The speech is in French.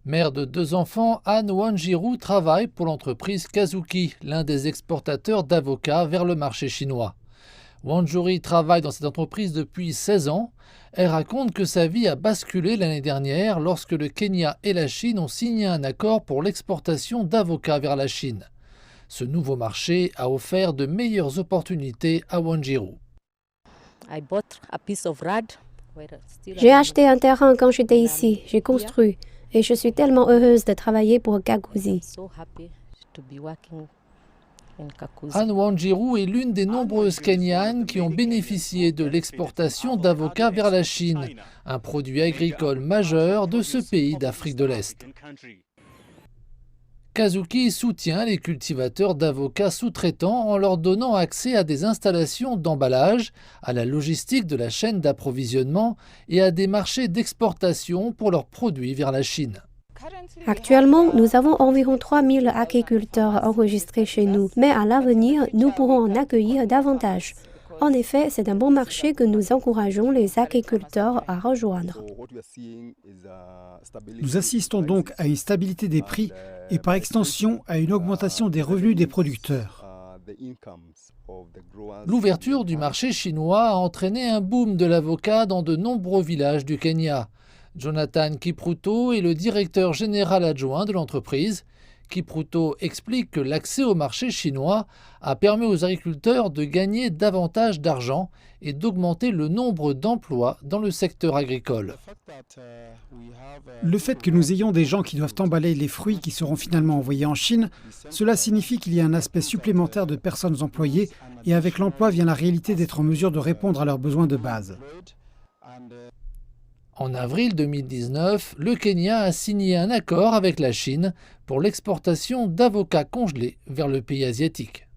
Mère de 2 enfants, Anne Wanjiru travaille pour l'entreprise Kazuki, l'un des exportateurs d'avocats vers le marché chinois. Wanjiru travaille dans cette entreprise depuis 16 ans. Elle raconte que sa vie a basculé l'année dernière lorsque le Kenya et la Chine ont signé un accord pour l'exportation d'avocats vers la Chine. Ce nouveau marché a offert de meilleures opportunités à Wanjiru. J'ai acheté un terrain quand j'étais ici, j'ai construit et je suis tellement heureuse de travailler pour Kakuzi. Anne Wanjiru est l'une des nombreuses Kenyanes qui ont bénéficié de l'exportation d'avocats vers la Chine, un produit agricole majeur de ce pays d'Afrique de l'Est. Kazuki soutient les cultivateurs d'avocats sous-traitants en leur donnant accès à des installations d'emballage, à la logistique de la chaîne d'approvisionnement et à des marchés d'exportation pour leurs produits vers la Chine. Actuellement, nous avons environ 3000 agriculteurs enregistrés chez nous, mais à l'avenir, nous pourrons en accueillir davantage. En effet, c'est un bon marché que nous encourageons les agriculteurs à rejoindre. Nous assistons donc à une stabilité des prix et par extension à une augmentation des revenus des producteurs. L'ouverture du marché chinois a entraîné un boom de l'avocat dans de nombreux villages du Kenya. Jonathan Kipruto est le directeur général adjoint de l'entreprise. Kipruto explique que l'accès au marché chinois a permis aux agriculteurs de gagner davantage d'argent et d'augmenter le nombre d'emplois dans le secteur agricole. Le fait que nous ayons des gens qui doivent emballer les fruits qui seront finalement envoyés en Chine, cela signifie qu'il y a un aspect supplémentaire de personnes employées et avec l'emploi vient la réalité d'être en mesure de répondre à leurs besoins de base. En avril 2019, le Kenya a signé un accord avec la Chine pour l'exportation d'avocats congelés vers le pays asiatique.